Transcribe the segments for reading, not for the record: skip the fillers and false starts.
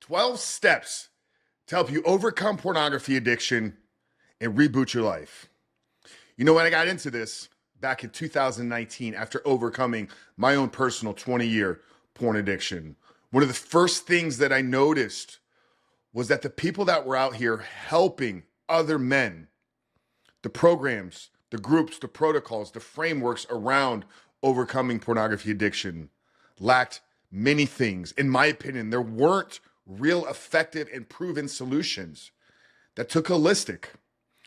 12 steps to help you overcome pornography addiction and reboot your life. You know, when I got into this back in 2019, after overcoming my own personal 20-year porn addiction, one of the first things that I noticed was that the people that were out here helping other men, the programs, the groups, the protocols, the frameworks around overcoming pornography addiction lacked many things. In my opinion, there weren't real effective and proven solutions that took a holistic,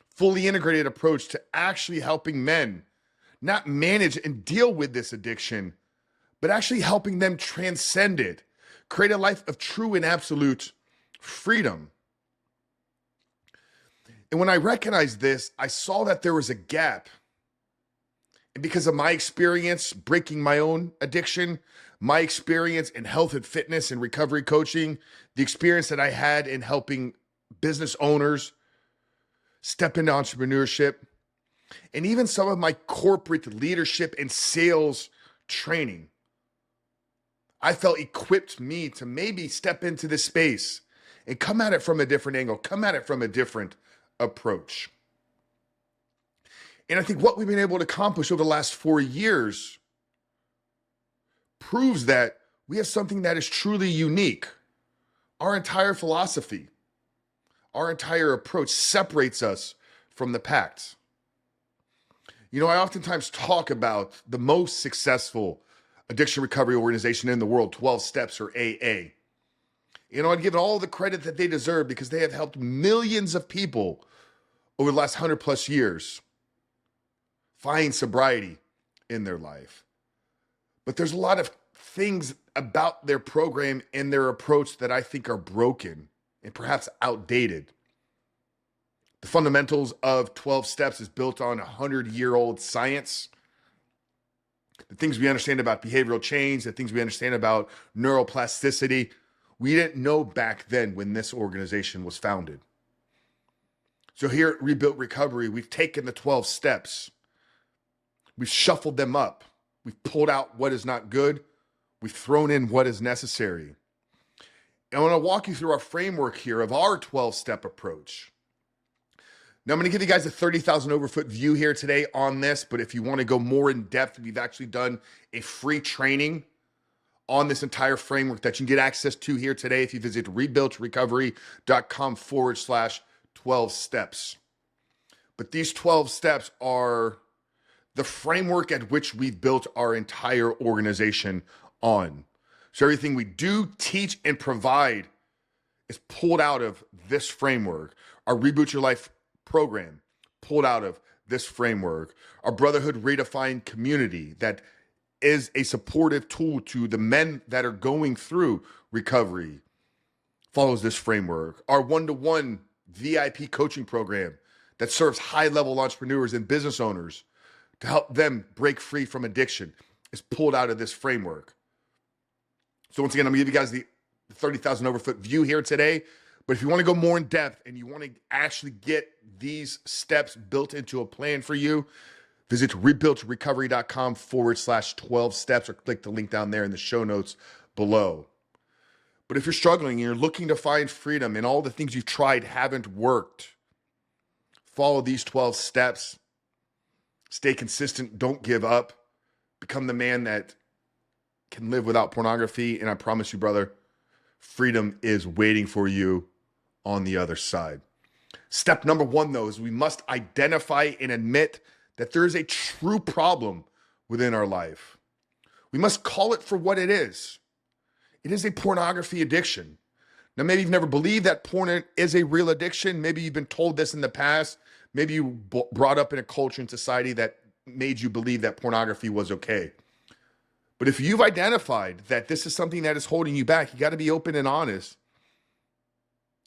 fully integrated approach to actually helping men not manage and deal with this addiction, but actually helping them transcend it, create a life of true and absolute freedom. And when I recognized this, I saw that there was a gap. And because of my experience breaking my own addiction, my experience in health and fitness and recovery coaching, the experience that I had in helping business owners step into entrepreneurship, and even some of my corporate leadership and sales training, I felt equipped me to maybe step into this space and come at it from a different angle, come at it from a different approach. And I think what we've been able to accomplish over the last 4 years proves that we have something that is truly unique. Our entire philosophy, our entire approach separates us from the pack. You know, I oftentimes talk about the most successful addiction recovery organization in the world, 12 Steps or AA. You know, I'd give it all the credit that they deserve because they have helped millions of people over the last 100 plus years find sobriety in their life. But there's a lot of things about their program and their approach that I think are broken and perhaps outdated. The fundamentals of 12 Steps is built on 100-year-old science. The things we understand about behavioral change, the things we understand about neuroplasticity, we didn't know back then when this organization was founded. So here at Rebuilt Recovery, we've taken the 12 steps. We've shuffled them up. We've pulled out what is not good. We've thrown in what is necessary. And I want to walk you through our framework here of our 12-step approach. Now, I'm going to give you guys a 30,000 overfoot view here today on this, but if you want to go more in depth, we've actually done a free training on this entire framework that you can get access to here today if you visit rebuiltrecovery.com/12 steps. But these 12 steps are the framework at which we've built our entire organization on. So everything we do, teach, and provide is pulled out of this framework. Our Reboot Your Life program pulled out of this framework. Our Brotherhood Redefined community that is a supportive tool to the men that are going through recovery follows this framework. Our one-to-one VIP coaching program that serves high-level entrepreneurs and business owners to help them break free from addiction is pulled out of this framework. So once again, I'm gonna give you guys the 30,000 overfoot view here today. But if you want to go more in depth and you want to actually get these steps built into a plan for you, visit rebuiltrecovery.com/12 steps or click the link down there in the show notes below. But if you're struggling and you're looking to find freedom and all the things you've tried haven't worked, follow these 12 steps. Stay consistent. Don't give up. Become the man that can live without pornography. And I promise you, brother, freedom is waiting for you on the other side. Step number one, though, is we must identify and admit that there is a true problem within our life. We must call it for what it is. It is a pornography addiction. Now, maybe you've never believed that porn is a real addiction. Maybe you've been told this in the past. Maybe you brought up in a culture and society that made you believe that pornography was okay. But if you've identified that this is something that is holding you back, you got to be open and honest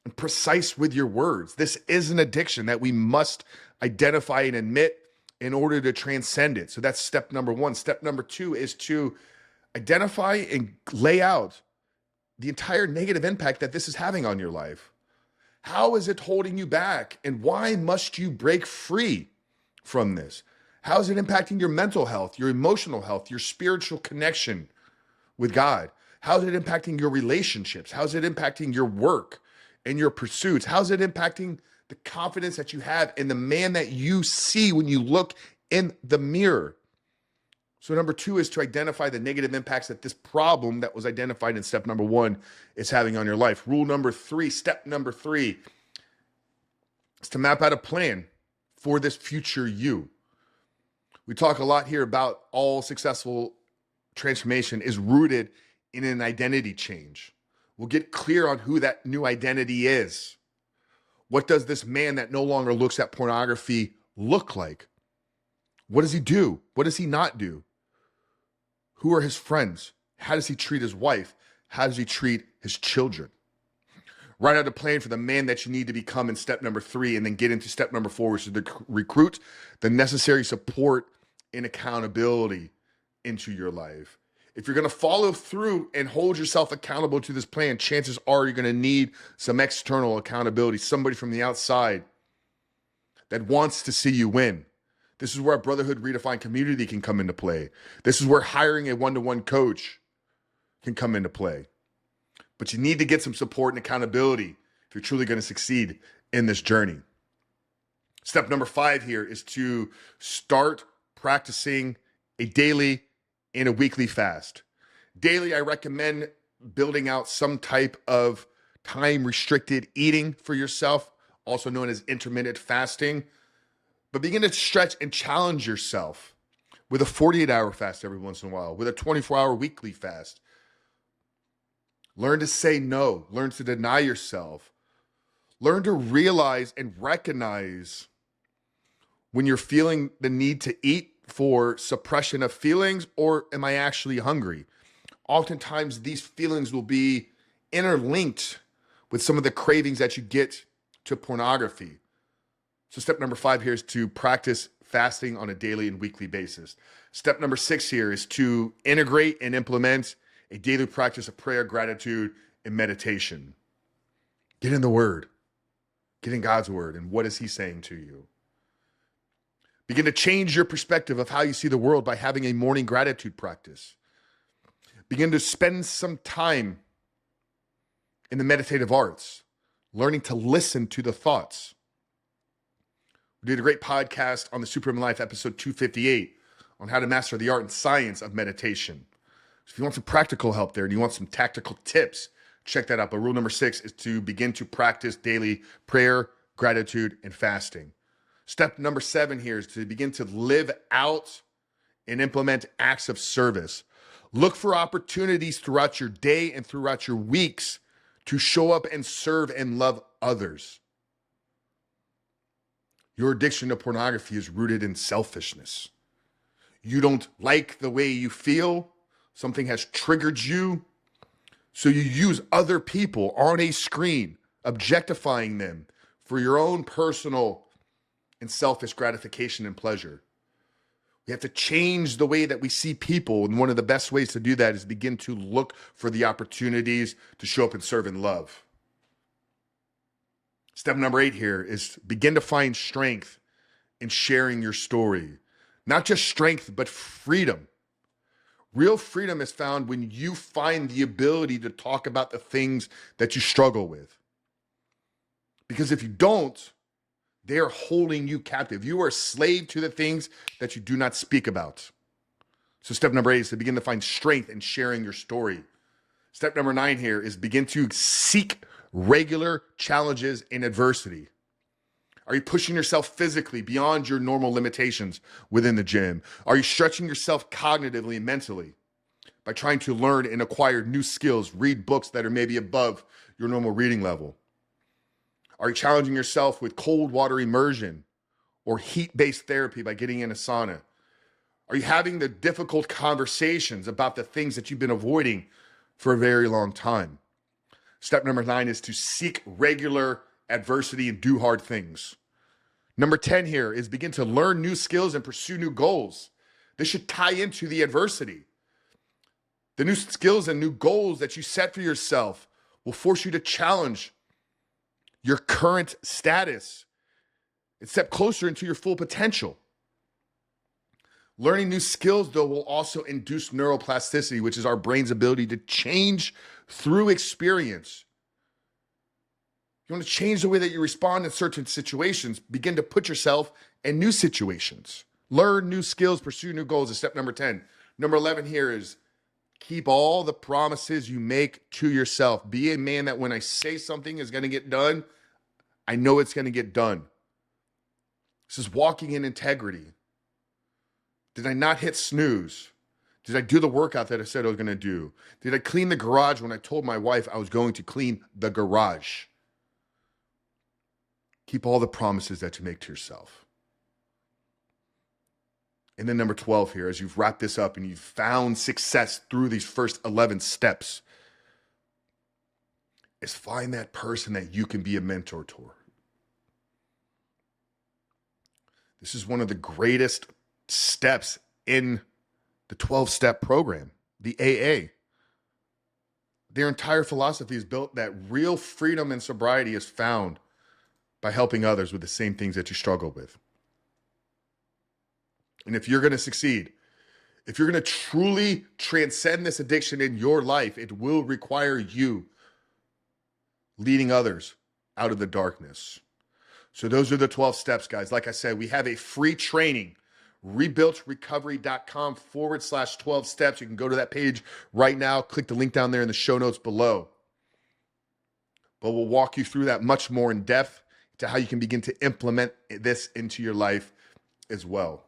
and precise with your words. This is an addiction that we must identify and admit in order to transcend it. So that's step number one. Step number two is to identify and lay out the entire negative impact that this is having on your life. How is it holding you back? And why must you break free from this? How is it impacting your mental health, your emotional health, your spiritual connection with God? How's it impacting your relationships? How's it impacting your work and your pursuits? How's it impacting the confidence that you have in the man that you see when you look in the mirror? So number 2 is to identify the negative impacts that this problem that was identified in step number 1 is having on your life. Step number 3 is to map out a plan for this future you. We talk a lot here about all successful transformation is rooted in an identity change. We'll get clear on who that new identity is. What does this man that no longer looks at pornography look like? What does he do? What does he not do? Who are his friends? How does he treat his wife? How does he treat his children? Write out a plan for the man that you need to become in step number 3, and then get into step number 4, which is to recruit the necessary support and accountability into your life. If you're going to follow through and hold yourself accountable to this plan, chances are you're going to need some external accountability, somebody from the outside that wants to see you win. This is where a Brotherhood Redefined community can come into play. This is where hiring a one-to-one coach can come into play. But you need to get some support and accountability if you're truly going to succeed in this journey. Step number 5 here is to start practicing a daily and a weekly fast. Daily, I recommend building out some type of time-restricted eating for yourself, also known as intermittent fasting. But begin to stretch and challenge yourself with a 48-hour fast every once in a while, with a 24-hour weekly fast. Learn to say no. Learn to deny yourself. Learn to realize and recognize when you're feeling the need to eat for suppression of feelings, or am I actually hungry? Oftentimes, these feelings will be interlinked with some of the cravings that you get to pornography. So step number 5 here is to practice fasting on a daily and weekly basis. Step number 6 here is to integrate and implement a daily practice of prayer, gratitude, and meditation. Get in the Word. Get in God's Word. And what is He saying to you? Begin to change your perspective of how you see the world by having a morning gratitude practice. Begin to spend some time in the meditative arts, learning to listen to the thoughts. We did a great podcast on the Superhuman Life, episode 258, on how to master the art and science of meditation. So if you want some practical help there and you want some tactical tips, check that out. But rule number 6 is to begin to practice daily prayer, gratitude, and fasting. Step number 7 here is to begin to live out and implement acts of service. Look for opportunities throughout your day and throughout your weeks to show up and serve and love others. Your addiction to pornography is rooted in selfishness. You don't like the way you feel. Something has triggered you. So you use other people on a screen, objectifying them for your own personal and selfish gratification and pleasure. We have to change the way that we see people. And one of the best ways to do that is begin to look for the opportunities to show up and serve and love. Step number 8 here is begin to find strength in sharing your story. Not just strength, but freedom. Real freedom is found when you find the ability to talk about the things that you struggle with. Because if you don't, they are holding you captive. You are a slave to the things that you do not speak about. So step number 8 is to begin to find strength in sharing your story. Step number 9 here is begin to seek regular challenges in adversity. Are you pushing yourself physically beyond your normal limitations within the gym? Are you stretching yourself cognitively and mentally by trying to learn and acquire new skills, read books that are maybe above your normal reading level? Are you challenging yourself with cold water immersion or heat-based therapy by getting in a sauna? Are you having the difficult conversations about the things that you've been avoiding for a very long time? Step number 9 is to seek regular adversity and do hard things. Number 10 here is begin to learn new skills and pursue new goals. This should tie into the adversity. The new skills and new goals that you set for yourself will force you to challenge your current status and step closer into your full potential. Learning new skills, though, will also induce neuroplasticity, which is our brain's ability to change through experience. You want to change the way that you respond in certain situations, begin to put yourself in new situations. Learn new skills, pursue new goals is step number 10. Number 11 here is keep all the promises you make to yourself. Be a man that when I say something is going to get done, I know it's going to get done. This is walking in integrity. Did I not hit snooze? Did I do the workout that I said I was going to do? Did I clean the garage when I told my wife I was going to clean the garage? Keep all the promises that you make to yourself. And then number 12 here, as you've wrapped this up and you've found success through these first 11 steps, is find that person that you can be a mentor to. This is one of the greatest steps in the 12-step program, the AA. Their entire philosophy is built that real freedom and sobriety is found by helping others with the same things that you struggle with. And if you're going to succeed, if you're going to truly transcend this addiction in your life, it will require you leading others out of the darkness. So those are the 12 steps, guys. Like I said, we have a free training, rebuiltrecovery.com/12 steps. You can go to that page right now, click the link down there in the show notes below. But we'll walk you through that much more in depth to how you can begin to implement this into your life as well.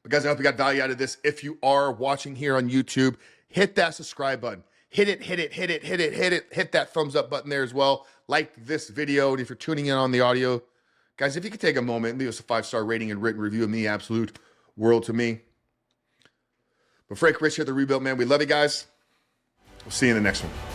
But guys, I hope you got value out of this. If you are watching here on YouTube, hit that subscribe button. Hit it. Hit that thumbs up button there as well. Like this video. And if you're tuning in on the audio, guys, if you could take a moment and leave us a 5-star rating and written review, it means the absolute world to me. But Frank Rich here, the Rebuilt Man. We love you guys. We'll see you in the next one.